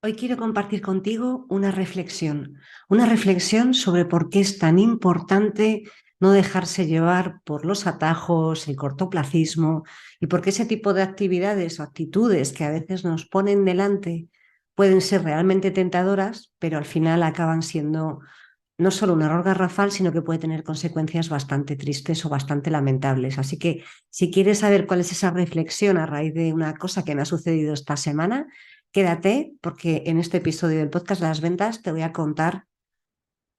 Hoy quiero compartir contigo una reflexión sobre por qué es tan importante no dejarse llevar por los atajos, el cortoplacismo y por qué ese tipo de actividades o actitudes que a veces nos ponen delante pueden ser realmente tentadoras, pero al final acaban siendo no solo un error garrafal, sino que puede tener consecuencias bastante tristes o bastante lamentables. Así que si quieres saber cuál es esa reflexión a raíz de una cosa que me ha sucedido esta semana, quédate porque en este episodio del podcast de las ventas te voy a contar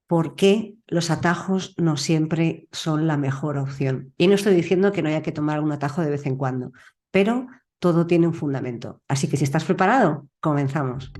por qué los atajos no siempre son la mejor opción. Y no estoy diciendo que no haya que tomar un atajo de vez en cuando, pero todo tiene un fundamento. Así que si estás preparado, comenzamos.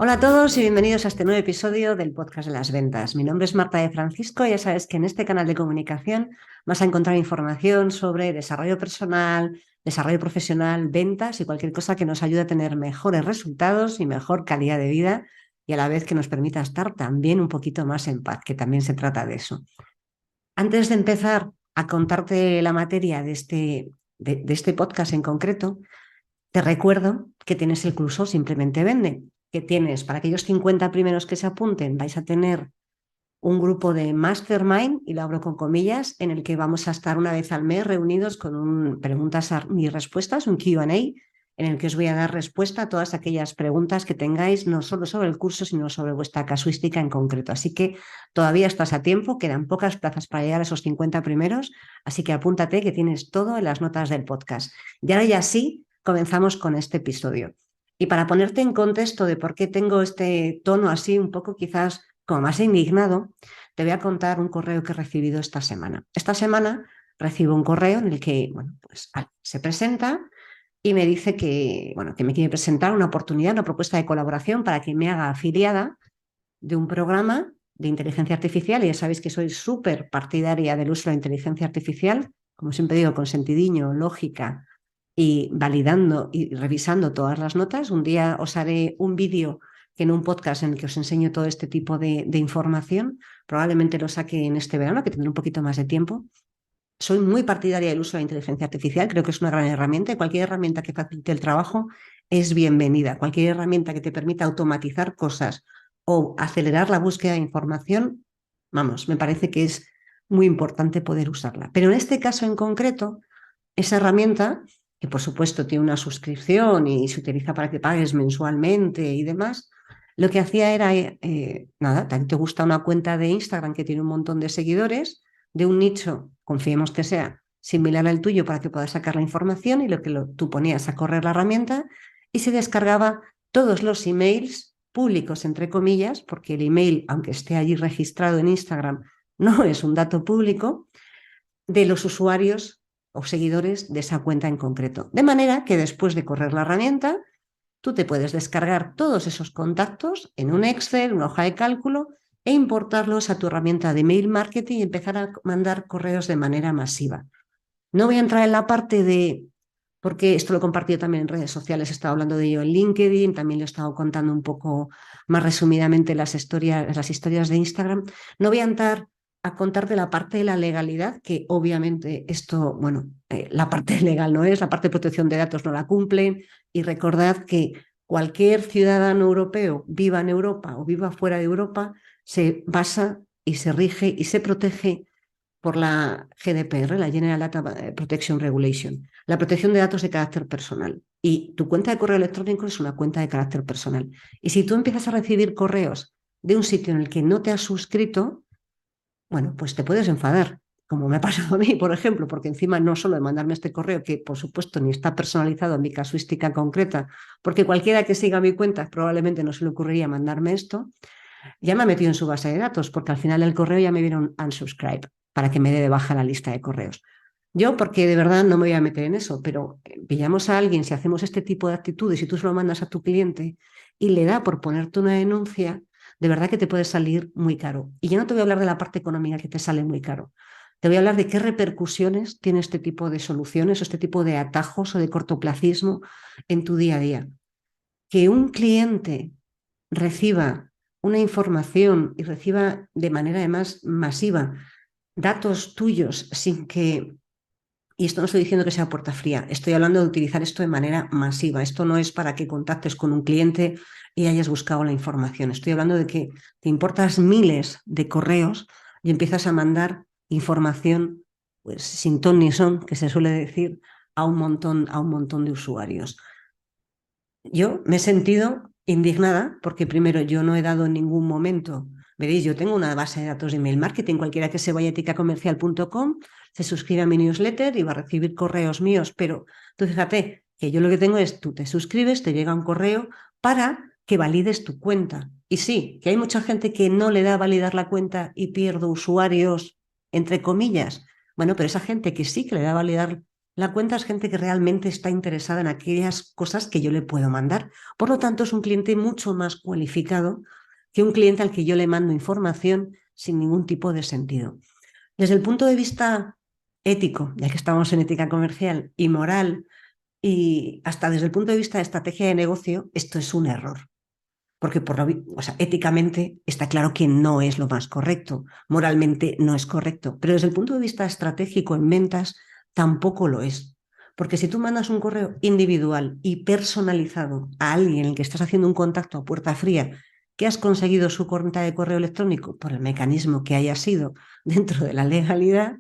Hola a todos y bienvenidos a este nuevo episodio del podcast de las ventas. Mi nombre es Marta de Francisco y ya sabes que en este canal de comunicación vas a encontrar información sobre desarrollo personal, desarrollo profesional, ventas y cualquier cosa que nos ayude a tener mejores resultados y mejor calidad de vida y a la vez que nos permita estar también un poquito más en paz, que también se trata de eso. Antes de empezar a contarte la materia de este podcast en concreto, te recuerdo que tienes el curso Simplemente Vende, que tienes para aquellos 50 primeros que se apunten, vais a tener un grupo de mastermind, y lo abro con comillas, en el que vamos a estar una vez al mes reunidos con preguntas y respuestas, un Q&A, en el que os voy a dar respuesta a todas aquellas preguntas que tengáis, no solo sobre el curso, sino sobre vuestra casuística en concreto. Así que todavía estás a tiempo, quedan pocas plazas para llegar a esos 50 primeros, así que apúntate que tienes todo en las notas del podcast. Y ahora ya sí, comenzamos con este episodio. Y para ponerte en contexto de por qué tengo este tono así un poco quizás como más indignado, te voy a contar un correo que he recibido esta semana. Esta semana recibo un correo en el que, bueno, pues se presenta y me dice que, bueno, que me quiere presentar una oportunidad, una propuesta de colaboración para que me haga afiliada de un programa de inteligencia artificial. Y ya sabéis que soy súper partidaria del uso de la inteligencia artificial, como siempre digo, con sentidiño, lógica y validando y revisando todas las notas. Un día os haré un vídeo que en un podcast en el que os enseño todo este tipo de información. Probablemente lo saque en este verano, que tendré un poquito más de tiempo. Soy muy partidaria del uso de la inteligencia artificial, creo que es una gran herramienta y cualquier herramienta que facilite el trabajo es bienvenida. Cualquier herramienta que te permita automatizar cosas o acelerar la búsqueda de información, vamos, me parece que es muy importante poder usarla. Pero en este caso en concreto, esa herramienta, que por supuesto tiene una suscripción y se utiliza para que pagues mensualmente y demás, lo que hacía era, nada, te gusta una cuenta de Instagram que tiene un montón de seguidores, de un nicho, confiemos que sea similar al tuyo para que puedas sacar la información y tú ponías a correr la herramienta y se descargaba todos los emails públicos, entre comillas, porque el email, aunque esté allí registrado en Instagram, no es un dato público, de los usuarios o seguidores de esa cuenta en concreto. De manera que después de correr la herramienta, tú te puedes descargar todos esos contactos en un Excel, una hoja de cálculo e importarlos a tu herramienta de mail marketing y empezar a mandar correos de manera masiva. No voy a entrar en la parte de, porque esto lo he compartido también en redes sociales, he estado hablando de ello en LinkedIn, también lo he estado contando un poco más resumidamente las historias de Instagram. No voy a entrar a contarte la parte de la legalidad, que obviamente esto, bueno, la parte legal no es, la parte de protección de datos no la cumplen, y recordad que cualquier ciudadano europeo, viva en Europa o viva fuera de Europa, se basa y se rige y se protege por la GDPR, la General Data Protection Regulation, la protección de datos de carácter personal. Y tu cuenta de correo electrónico es una cuenta de carácter personal. Y si tú empiezas a recibir correos de un sitio en el que no te has suscrito, bueno, pues te puedes enfadar, como me ha pasado a mí, por ejemplo, porque encima no solo de mandarme este correo, que por supuesto ni está personalizado en mi casuística concreta, porque cualquiera que siga mi cuenta probablemente no se le ocurriría mandarme esto, ya me ha metido en su base de datos, porque al final del correo ya me vieron unsubscribe para que me dé de baja la lista de correos. Yo, porque de verdad no me voy a meter en eso, pero pillamos a alguien, si hacemos este tipo de actitudes y tú se lo mandas a tu cliente y le da por ponerte una denuncia, de verdad que te puede salir muy caro. Y yo no te voy a hablar de la parte económica que te sale muy caro. Te voy a hablar de qué repercusiones tiene este tipo de soluciones o este tipo de atajos o de cortoplacismo en tu día a día. Que un cliente reciba una información y reciba de manera además masiva datos tuyos sin que Y esto no estoy diciendo que sea puerta fría, estoy hablando de utilizar esto de manera masiva. Esto no es para que contactes con un cliente y hayas buscado la información. Estoy hablando de que te importas miles de correos y empiezas a mandar información pues, sin ton ni son, que se suele decir, a un montón de usuarios. Yo me he sentido indignada porque primero yo no he dado en ningún momento, veréis, yo tengo una base de datos de email marketing, cualquiera que se vaya a eticacomercial.com se suscribe a mi newsletter y va a recibir correos míos, pero tú fíjate que yo lo que tengo es, tú te suscribes, te llega un correo para que valides tu cuenta. Y sí, que hay mucha gente que no le da a validar la cuenta y pierdo usuarios, entre comillas. Bueno, pero esa gente que sí que le da a validar la cuenta es gente que realmente está interesada en aquellas cosas que yo le puedo mandar. Por lo tanto, es un cliente mucho más cualificado que un cliente al que yo le mando información sin ningún tipo de sentido. Desde el punto de vista ético, ya que estamos en ética comercial y moral, y hasta desde el punto de vista de estrategia de negocio, esto es un error. Porque éticamente está claro que no es lo más correcto, moralmente no es correcto, pero desde el punto de vista estratégico en ventas tampoco lo es. Porque si tú mandas un correo individual y personalizado a alguien en el que estás haciendo un contacto a puerta fría, que has conseguido su cuenta de correo electrónico por el mecanismo que haya sido dentro de la legalidad,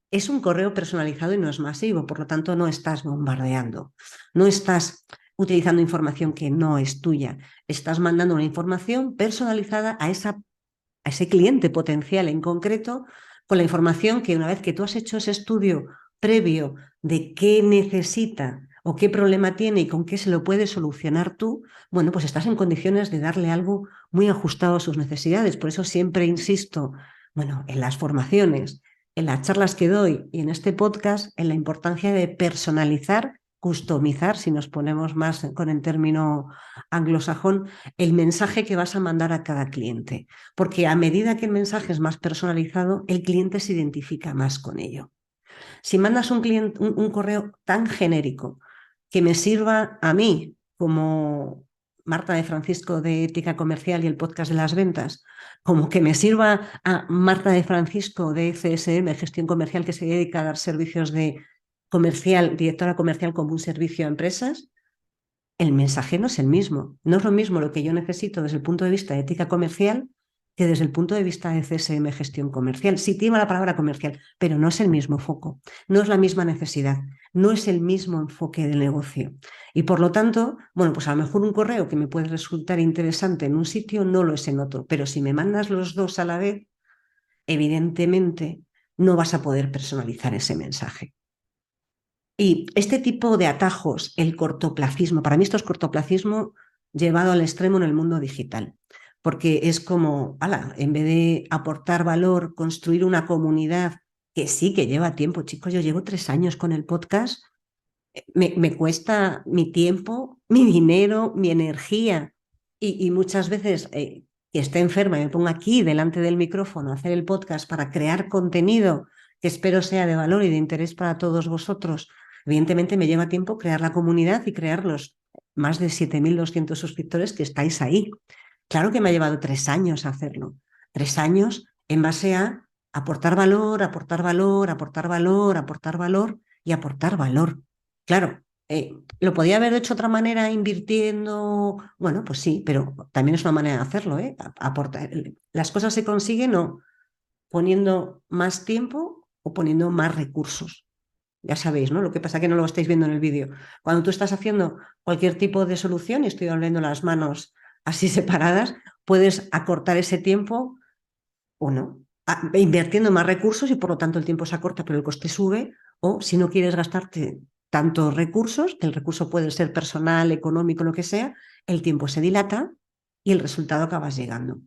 es un correo personalizado y no es masivo, por lo tanto no estás bombardeando, no estás utilizando información que no es tuya, estás mandando una información personalizada a ese cliente potencial en concreto, con la información que una vez que tú has hecho ese estudio previo de qué necesita o qué problema tiene y con qué se lo puedes solucionar tú, bueno, pues estás en condiciones de darle algo muy ajustado a sus necesidades. Por eso siempre insisto, bueno, en las formaciones, en las charlas que doy y en este podcast, en la importancia de personalizar, customizar, si nos ponemos más con el término anglosajón, el mensaje que vas a mandar a cada cliente, porque a medida que el mensaje es más personalizado, el cliente se identifica más con ello. Si mandas un correo tan genérico que me sirva a mí como Marta de Francisco de Ética Comercial y el podcast de las ventas, como que me sirva a Marta de Francisco de CSM, Gestión Comercial, que se dedica a dar servicios de comercial, directora comercial como un servicio a empresas, el mensaje no es el mismo. No es lo mismo lo que yo necesito desde el punto de vista de ética comercial que desde el punto de vista de CSM, gestión comercial. Sí tiene la palabra comercial, pero no es el mismo foco, no es la misma necesidad, no es el mismo enfoque del negocio. Y por lo tanto, bueno, pues a lo mejor un correo que me puede resultar interesante en un sitio no lo es en otro, pero si me mandas los dos a la vez, evidentemente no vas a poder personalizar ese mensaje. Y este tipo de atajos, el cortoplacismo, para mí esto es cortoplacismo llevado al extremo en el mundo digital, porque es como, ala, en vez de aportar valor, construir una comunidad que sí que lleva tiempo, chicos, yo llevo 3 años con el podcast, me cuesta mi tiempo, mi dinero, mi energía y muchas veces que esté enferma y me pongo aquí delante del micrófono a hacer el podcast para crear contenido que espero sea de valor y de interés para todos vosotros. Evidentemente me lleva tiempo crear la comunidad y crear los más de 7.200 suscriptores que estáis ahí. Claro que me ha llevado 3 años hacerlo. 3 años en base a aportar valor, aportar valor, aportar valor, aportar valor y aportar valor. Claro, lo podía haber hecho de otra manera invirtiendo, bueno, pues sí, pero también es una manera de hacerlo, ¿eh? Las cosas se consiguen o poniendo más tiempo o poniendo más recursos. Ya sabéis, ¿no? Lo que pasa es que no lo estáis viendo en el vídeo. Cuando tú estás haciendo cualquier tipo de solución, y estoy hablando las manos así separadas, puedes acortar ese tiempo o no, invirtiendo más recursos y por lo tanto el tiempo se acorta, pero el coste sube, o si no quieres gastarte tantos recursos, el recurso puede ser personal, económico, lo que sea, el tiempo se dilata y el resultado acabas llegando.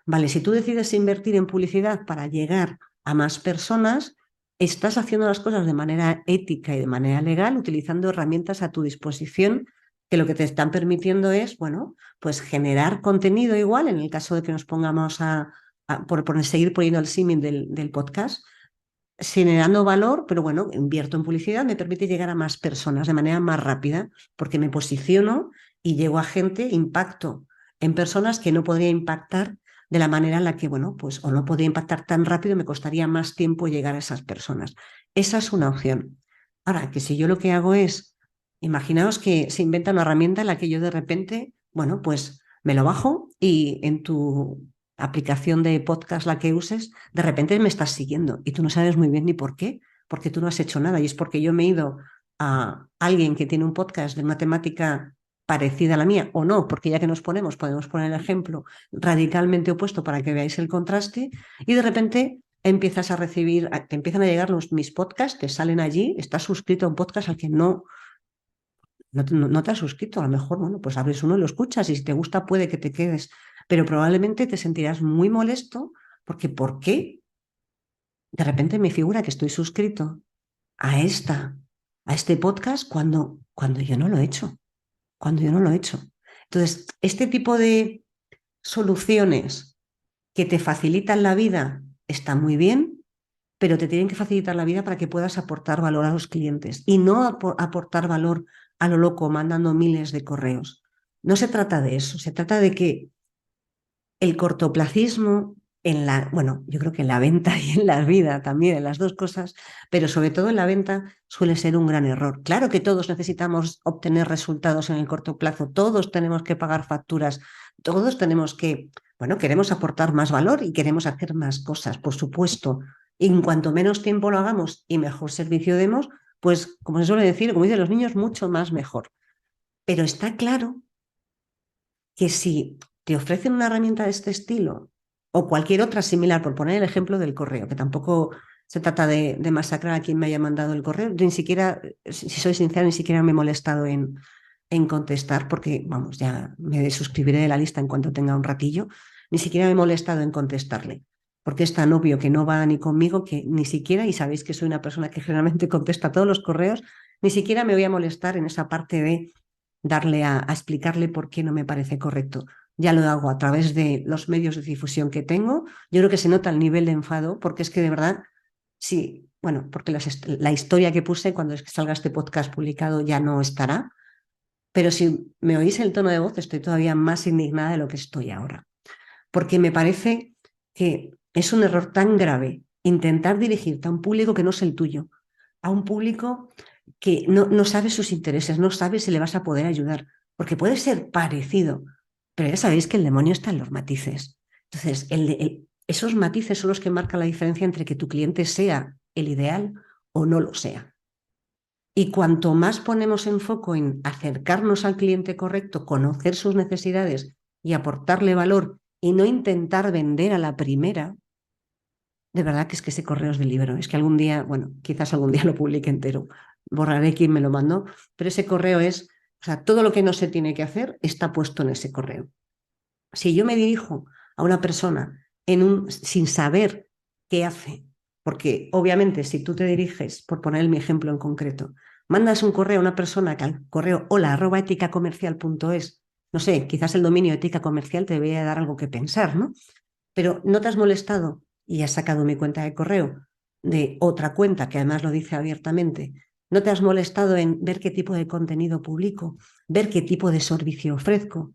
Vale, si tú decides invertir en publicidad para llegar a más personas, estás haciendo las cosas de manera ética y de manera legal, utilizando herramientas a tu disposición que lo que te están permitiendo es, bueno, pues generar contenido igual, en el caso de que nos pongamos por seguir poniendo el símil del podcast, generando valor, pero bueno, invierto en publicidad, me permite llegar a más personas de manera más rápida, porque me posiciono y llego a gente, impacto en personas que no podría impactar de la manera en la que, bueno, pues o no podría impactar tan rápido, me costaría más tiempo llegar a esas personas. Esa es una opción. Ahora, que si yo lo que hago es, imaginaos que se inventa una herramienta en la que yo de repente, bueno, pues me lo bajo y en tu aplicación de podcast, la que uses, de repente me estás siguiendo y tú no sabes muy bien ni por qué, porque tú no has hecho nada y es porque yo me he ido a alguien que tiene un podcast de matemática parecida a la mía o no, porque ya que nos ponemos, podemos poner el ejemplo radicalmente opuesto para que veáis el contraste y de repente empiezas a recibir, te empiezan a llegar mis podcasts, te salen allí, estás suscrito a un podcast al que no te has suscrito, a lo mejor, bueno, pues abres uno y lo escuchas y si te gusta puede que te quedes, pero probablemente te sentirás muy molesto porque ¿por qué? De repente me figura que estoy suscrito a a este podcast cuando yo no lo he hecho, cuando yo no lo he hecho. Entonces, este tipo de soluciones que te facilitan la vida está muy bien, pero te tienen que facilitar la vida para que puedas aportar valor a los clientes y no aportar valor a lo loco mandando miles de correos. No se trata de eso, se trata de que el cortoplacismo bueno, yo creo que en la venta y en la vida también, en las dos cosas, pero sobre todo en la venta suele ser un gran error. Claro que todos necesitamos obtener resultados en el corto plazo, todos tenemos que pagar facturas, todos tenemos que, bueno, queremos aportar más valor y queremos hacer más cosas, por supuesto. Y en cuanto menos tiempo lo hagamos y mejor servicio demos, pues como se suele decir, como dicen los niños, mucho más mejor. Pero está claro que si te ofrecen una herramienta de este estilo o cualquier otra similar, por poner el ejemplo del correo, que tampoco se trata de masacrar a quien me haya mandado el correo, yo ni siquiera, si soy sincera, ni siquiera me he molestado en contestar, porque, vamos, ya me suscribiré de la lista en cuanto tenga un ratillo, ni siquiera me he molestado en contestarle, porque es tan obvio que no va ni conmigo que ni siquiera, y sabéis que soy una persona que generalmente contesta todos los correos, ni siquiera me voy a molestar en esa parte de darle a explicarle por qué no me parece correcto. Ya lo hago a través de los medios de difusión que tengo. Yo creo que se nota el nivel de enfado, porque es que de verdad, sí, bueno, porque la historia que puse cuando salga este podcast publicado ya no estará, pero si me oís el tono de voz, estoy todavía más indignada de lo que estoy ahora, porque me parece que es un error tan grave intentar dirigirte a un público que no es el tuyo, a un público que no sabe sus intereses, no sabe si le vas a poder ayudar, porque puede ser parecido, pero ya sabéis que el demonio está en los matices. Entonces, esos matices son los que marcan la diferencia entre que tu cliente sea el ideal o no lo sea. Y cuanto más ponemos en foco en acercarnos al cliente correcto, conocer sus necesidades y aportarle valor y no intentar vender a la primera, de verdad que es que ese correo es del libro. Es que algún día, bueno, quizás algún día lo publique entero, borraré quién me lo mandó, pero ese correo es, o sea, todo lo que no se tiene que hacer está puesto en ese correo. Si yo me dirijo a una persona sin saber qué hace, porque obviamente si tú te diriges, por poner mi ejemplo en concreto, mandas un correo a una persona que al correo hola@eticacomercial.es, no sé, quizás el dominio ética comercial te debería dar algo que pensar, ¿no? Pero no te has molestado y has sacado mi cuenta de correo de otra cuenta que además lo dice abiertamente. No te has molestado en ver qué tipo de contenido publico, ver qué tipo de servicio ofrezco,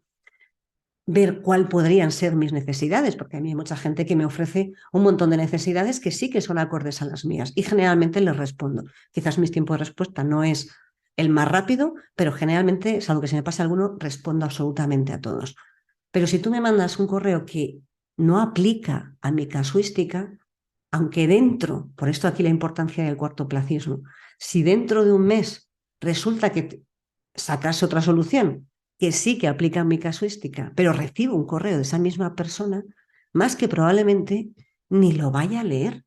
ver cuál podrían ser mis necesidades, porque a mí hay mucha gente que me ofrece un montón de necesidades que sí que son acordes a las mías y generalmente les respondo. Quizás mi tiempo de respuesta no es el más rápido, pero generalmente, salvo que se me pase alguno, respondo absolutamente a todos. Pero si tú me mandas un correo que no aplica a mi casuística, aunque dentro, por esto aquí la importancia del cortoplacismo, si dentro de un mes resulta que sacas otra solución que sí que aplica a mi casuística, pero recibo un correo de esa misma persona, más que probablemente ni lo vaya a leer,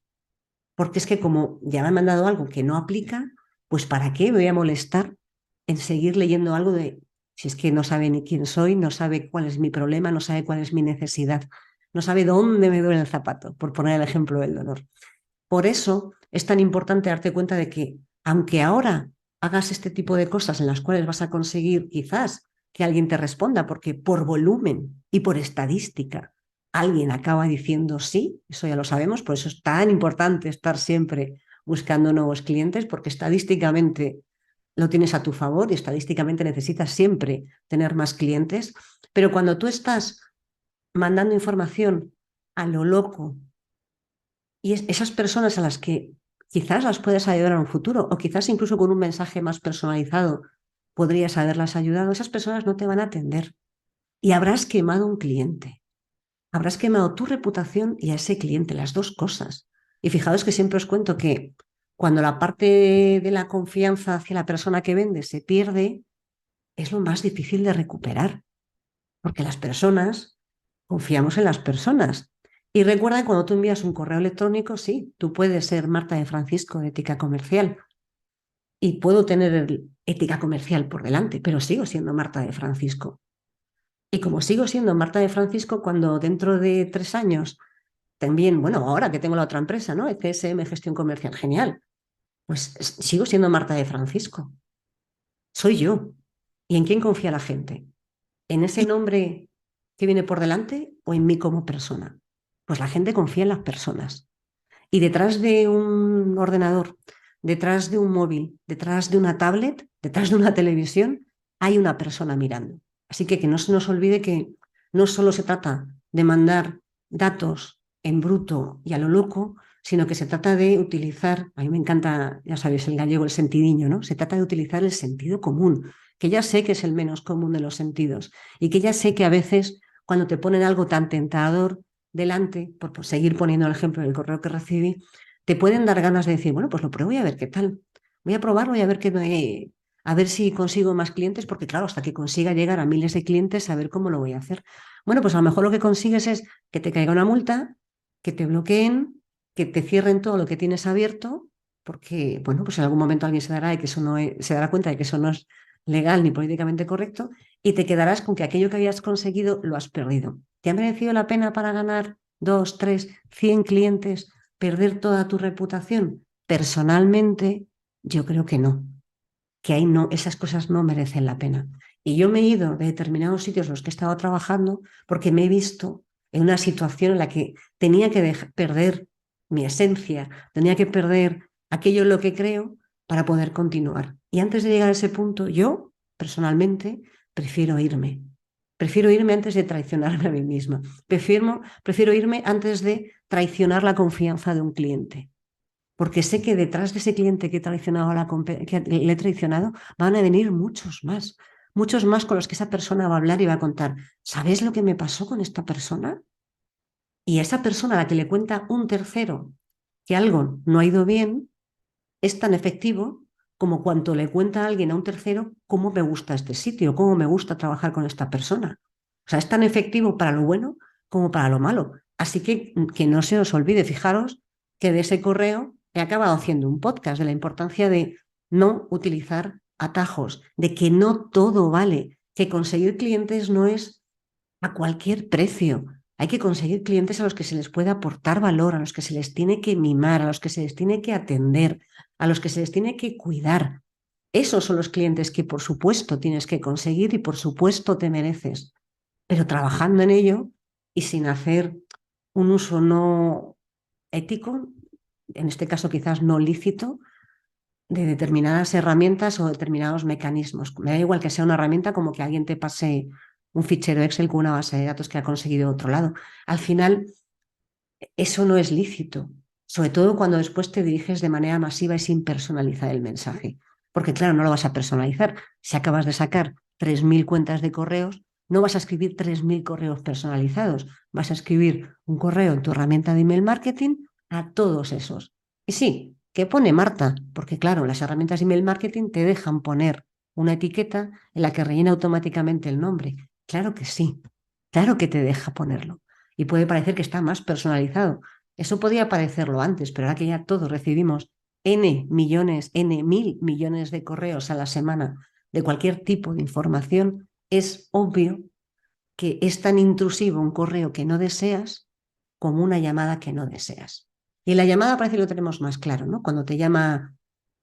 porque es que como ya me han mandado algo que no aplica, pues ¿para qué me voy a molestar en seguir leyendo algo de, si es que no sabe ni quién soy, no sabe cuál es mi problema, no sabe cuál es mi necesidad, no sabe dónde me duele el zapato, por poner el ejemplo del dolor? Por eso es tan importante darte cuenta de que, aunque ahora hagas este tipo de cosas en las cuales vas a conseguir quizás que alguien te responda, porque por volumen y por estadística alguien acaba diciendo sí, eso ya lo sabemos, por eso es tan importante estar siempre buscando nuevos clientes, porque estadísticamente lo tienes a tu favor y estadísticamente necesitas siempre tener más clientes, pero cuando tú estás mandando información a lo loco y esas personas a las que quizás las puedes ayudar en un futuro o quizás incluso con un mensaje más personalizado podrías haberlas ayudado. Esas personas no te van a atender y habrás quemado un cliente. Habrás quemado tu reputación y a ese cliente, las dos cosas. Y fijaos que siempre os cuento que cuando la parte de la confianza hacia la persona que vende se pierde, es lo más difícil de recuperar, porque las personas, confiamos en las personas. Y recuerda que cuando tú envías un correo electrónico, sí, tú puedes ser Marta de Francisco de Ética Comercial y puedo tener ética comercial por delante, pero sigo siendo Marta de Francisco. Y como sigo siendo Marta de Francisco, cuando dentro de 3 años también, bueno, ahora que tengo la otra empresa, ¿no? CSM Gestión Comercial, genial. Pues sigo siendo Marta de Francisco. Soy yo. ¿Y en quién confía la gente? ¿En ese nombre que viene por delante o en mí como persona? Pues la gente confía en las personas. Y detrás de un ordenador, detrás de un móvil, detrás de una tablet, detrás de una televisión, hay una persona mirando. Así que no se nos olvide que no solo se trata de mandar datos en bruto y a lo loco, sino que se trata de utilizar, a mí me encanta, ya sabéis, el gallego, el sentidiño, ¿no? Se trata de utilizar el sentido común, que ya sé que es el menos común de los sentidos y que ya sé que a veces cuando te ponen algo tan tentador delante, por seguir poniendo el ejemplo del correo que recibí, te pueden dar ganas de decir, bueno, pues lo pruebo y a ver qué tal. Voy a probarlo y a ver a ver si consigo más clientes, porque claro, hasta que consiga llegar a miles de clientes, a ver cómo lo voy a hacer. Bueno, pues a lo mejor lo que consigues es que te caiga una multa, que te bloqueen, que te cierren todo lo que tienes abierto, porque, bueno, pues en algún momento alguien se dará, de que eso no se dará cuenta de que eso no es legal ni políticamente correcto, y te quedarás con que aquello que habías conseguido lo has perdido. ¿Te ha merecido la pena para ganar 2, 3, 100 clientes, perder toda tu reputación? Personalmente, yo creo que no, que ahí no, esas cosas no merecen la pena. Y yo me he ido de determinados sitios en los que he estado trabajando porque me he visto en una situación en la que tenía que perder mi esencia, tenía que perder aquello en lo que creo para poder continuar. Y antes de llegar a ese punto, yo personalmente prefiero irme. Prefiero irme antes de traicionarme a mí misma. Prefiero irme antes de traicionar la confianza de un cliente, porque sé que detrás de ese cliente que he traicionado, que le he traicionado, van a venir muchos más con los que esa persona va a hablar y va a contar, ¿sabes lo que me pasó con esta persona? Y a esa persona a la que le cuenta un tercero que algo no ha ido bien, es tan efectivo como cuando le cuenta a alguien, a un tercero, cómo me gusta este sitio, cómo me gusta trabajar con esta persona. O sea, es tan efectivo para lo bueno como para lo malo. Así que no se os olvide, fijaros que de ese correo he acabado haciendo un podcast de la importancia de no utilizar atajos, de que no todo vale, que conseguir clientes no es a cualquier precio. Hay que conseguir clientes a los que se les pueda aportar valor, a los que se les tiene que mimar, a los que se les tiene que atender, a los que se les tiene que cuidar. Esos son los clientes que por supuesto tienes que conseguir y por supuesto te mereces, pero trabajando en ello y sin hacer un uso no ético, en este caso quizás no lícito, de determinadas herramientas o determinados mecanismos. Me da igual que sea una herramienta como que alguien te pase un fichero Excel con una base de datos que ha conseguido de otro lado. Al final, eso no es lícito, sobre todo cuando después te diriges de manera masiva y sin personalizar el mensaje. Porque claro, no lo vas a personalizar. Si acabas de sacar 3.000 cuentas de correos, no vas a escribir 3.000 correos personalizados. Vas a escribir un correo en tu herramienta de email marketing a todos esos. Y sí, ¿qué pone Marta? Porque claro, las herramientas de email marketing te dejan poner una etiqueta en la que rellena automáticamente el nombre. Claro que sí, claro que te deja ponerlo y puede parecer que está más personalizado. Eso podía parecerlo antes, pero ahora que ya todos recibimos N millones, N mil millones de correos a la semana de cualquier tipo de información, es obvio que es tan intrusivo un correo que no deseas como una llamada que no deseas. Y en la llamada parece que lo tenemos más claro, ¿no? Cuando te llama,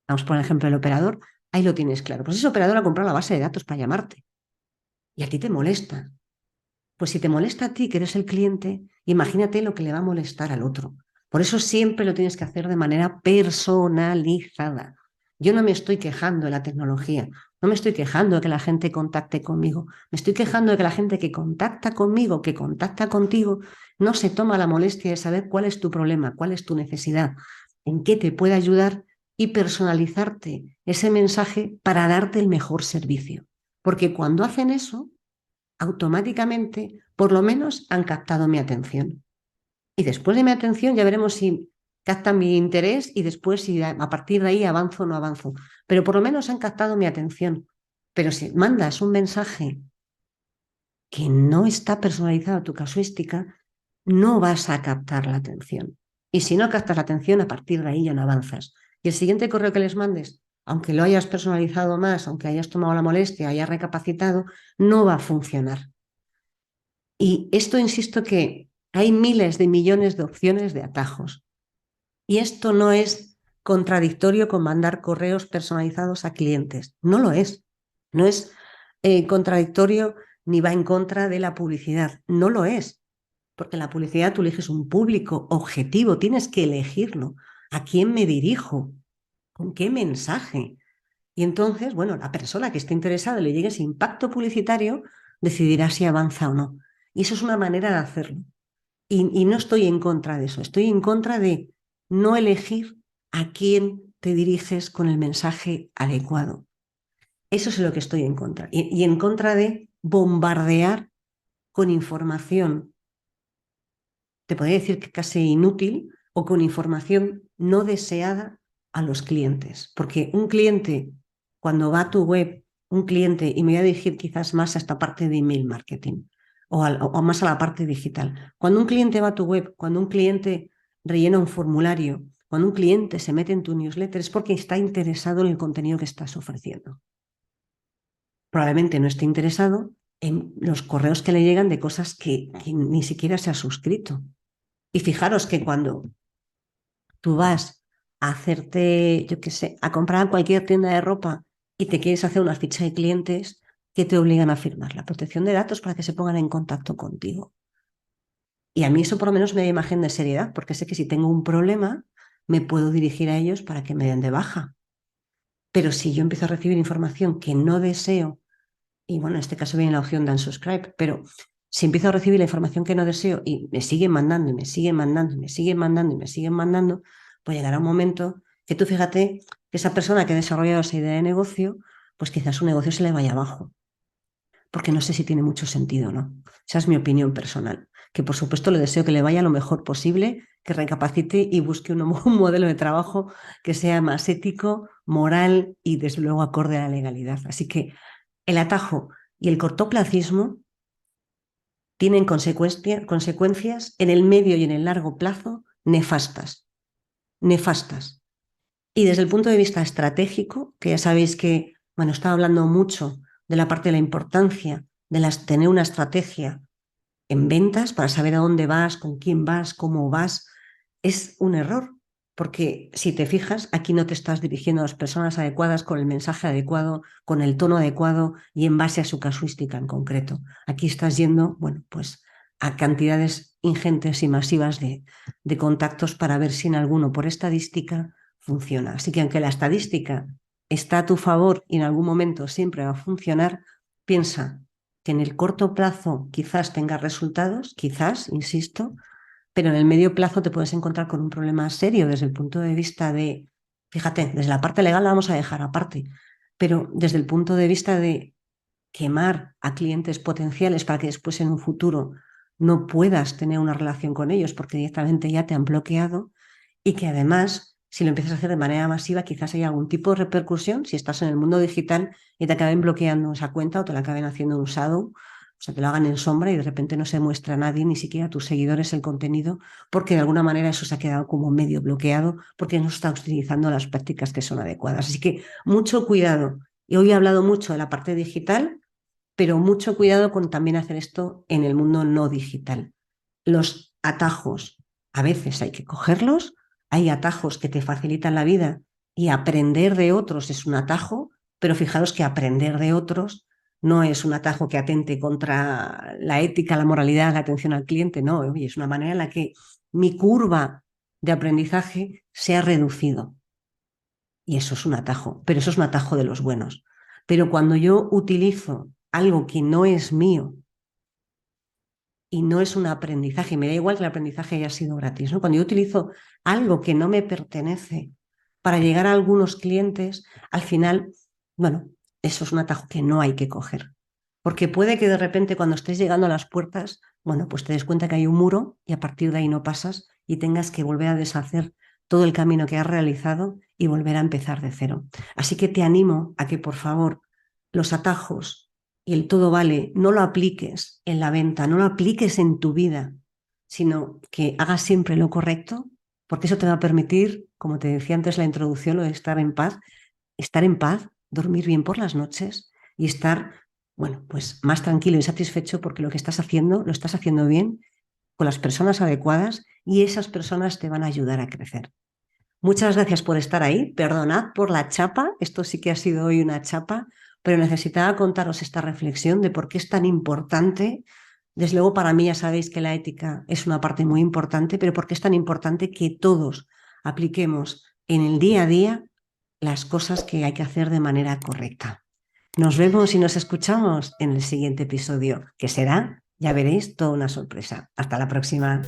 vamos por ejemplo, el operador, ahí lo tienes claro. Pues ese operador ha comprado la base de datos para llamarte y a ti te molesta. Pues si te molesta a ti, que eres el cliente, imagínate lo que le va a molestar al otro. Por eso siempre lo tienes que hacer de manera personalizada. Yo no me estoy quejando de la tecnología, no me estoy quejando de que la gente contacte conmigo, me estoy quejando de que la gente que contacta conmigo, que contacta contigo, no se toma la molestia de saber cuál es tu problema, cuál es tu necesidad. en qué te puede ayudar y personalizarte ese mensaje para darte el mejor servicio. Porque cuando hacen eso, automáticamente, por lo menos, han captado mi atención. Y después de mi atención ya veremos si captan mi interés y después si a partir de ahí avanzo o no avanzo. Pero por lo menos han captado mi atención. Pero si mandas un mensaje que no está personalizado a tu casuística, no vas a captar la atención. Y si no captas la atención, a partir de ahí ya no avanzas. Y el siguiente correo que les mandes, aunque lo hayas personalizado más, aunque hayas tomado la molestia, hayas recapacitado, no va a funcionar. Y esto, insisto, que hay miles de millones de opciones de atajos. Y esto no es contradictorio con mandar correos personalizados a clientes. No lo es. No es contradictorio ni va en contra de la publicidad. No lo es. Porque en la publicidad tú eliges un público objetivo, tienes que elegirlo. ¿A quién me dirijo? ¿Con qué mensaje? Y entonces, bueno, la persona que esté interesada y le llegue ese impacto publicitario decidirá si avanza o no. Y eso es una manera de hacerlo. Y no estoy en contra de eso, estoy en contra de no elegir a quién te diriges con el mensaje adecuado. Eso es lo que estoy en contra. Y en contra de bombardear con información, te podría decir que casi inútil, o con información no deseada a los clientes. Porque un cliente, cuando va a tu web, un cliente, y me voy a dirigir quizás más a esta parte de email marketing o más a la parte digital. Cuando un cliente va a tu web, cuando un cliente rellena un formulario, cuando un cliente se mete en tu newsletter, es porque está interesado en el contenido que estás ofreciendo. Probablemente no esté interesado en los correos que le llegan de cosas que ni siquiera se ha suscrito. Y fijaros que cuando tú vas a hacerte, yo qué sé, a comprar a cualquier tienda de ropa y te quieres hacer una ficha de clientes, que te obligan a firmar la protección de datos para que se pongan en contacto contigo. Y a mí eso por lo menos me da imagen de seriedad, porque sé que si tengo un problema, me puedo dirigir a ellos para que me den de baja. Pero si yo empiezo a recibir información que no deseo, y bueno, en este caso viene la opción de unsubscribe, pero si empiezo a recibir la información que no deseo y me siguen mandando y me siguen mandando y me siguen mandando y me siguen mandando, pues llegará un momento que tú fíjate que esa persona que ha desarrollado esa idea de negocio, pues quizás su negocio se le vaya abajo, porque no sé si tiene mucho sentido o no. Esa es mi opinión personal, que por supuesto le deseo que le vaya lo mejor posible, que recapacite y busque un modelo de trabajo que sea más ético, moral y desde luego acorde a la legalidad. Así que el atajo y el cortoplacismo tienen consecuencias en el medio y en el largo plazo nefastas, nefastas. Y desde el punto de vista estratégico, que ya sabéis que, bueno, estaba hablando mucho de la parte de la importancia de tener una estrategia en ventas para saber a dónde vas, con quién vas, cómo vas, es un error. Porque si te fijas, aquí no te estás dirigiendo a las personas adecuadas con el mensaje adecuado, con el tono adecuado y en base a su casuística en concreto. Aquí estás yendo, bueno, pues a cantidades ingentes y masivas de contactos para ver si en alguno por estadística funciona. Así que aunque la estadística está a tu favor y en algún momento siempre va a funcionar, piensa que en el corto plazo quizás tengas resultados, quizás, insisto, pero en el medio plazo te puedes encontrar con un problema serio desde el punto de vista de, fíjate, desde la parte legal la vamos a dejar aparte, pero desde el punto de vista de quemar a clientes potenciales para que después en un futuro no puedas tener una relación con ellos porque directamente ya te han bloqueado y que además, si lo empiezas a hacer de manera masiva, quizás haya algún tipo de repercusión si estás en el mundo digital y te acaben bloqueando esa cuenta o te la acaben haciendo un shadow, o sea, te lo hagan en sombra y de repente no se muestra a nadie, ni siquiera a tus seguidores, el contenido, porque de alguna manera eso se ha quedado como medio bloqueado porque no está utilizando las prácticas que son adecuadas. Así que mucho cuidado. Y hoy he hablado mucho de la parte digital, pero mucho cuidado con también hacer esto en el mundo no digital. Los atajos, a veces hay que cogerlos, hay atajos que te facilitan la vida y aprender de otros es un atajo, pero fijaros que aprender de otros no es un atajo que atente contra la ética, la moralidad, la atención al cliente, no, oye, es una manera en la que mi curva de aprendizaje se ha reducido. Y eso es un atajo, pero eso es un atajo de los buenos. Pero cuando yo utilizo algo que no es mío y no es un aprendizaje. Me da igual que el aprendizaje haya sido gratis, ¿no? Cuando yo utilizo algo que no me pertenece para llegar a algunos clientes, al final, bueno, eso es un atajo que no hay que coger. Porque puede que de repente cuando estés llegando a las puertas, bueno, pues te des cuenta que hay un muro y a partir de ahí no pasas y tengas que volver a deshacer todo el camino que has realizado y volver a empezar de cero. Así que te animo a que, por favor, los atajos y el todo vale no lo apliques en la venta, no lo apliques en tu vida, sino que hagas siempre lo correcto, porque eso te va a permitir, como te decía antes la introducción, lo de estar en paz, dormir bien por las noches y estar, bueno, pues más tranquilo y satisfecho porque lo que estás haciendo lo estás haciendo bien con las personas adecuadas y esas personas te van a ayudar a crecer. Muchas gracias por estar ahí. Perdonad por la chapa. Esto sí que ha sido hoy una chapa, pero necesitaba contaros esta reflexión de por qué es tan importante. Desde luego, para mí ya sabéis que la ética es una parte muy importante, pero por qué es tan importante que todos apliquemos en el día a día las cosas que hay que hacer de manera correcta. Nos vemos y nos escuchamos en el siguiente episodio, que será, ya veréis, toda una sorpresa. Hasta la próxima.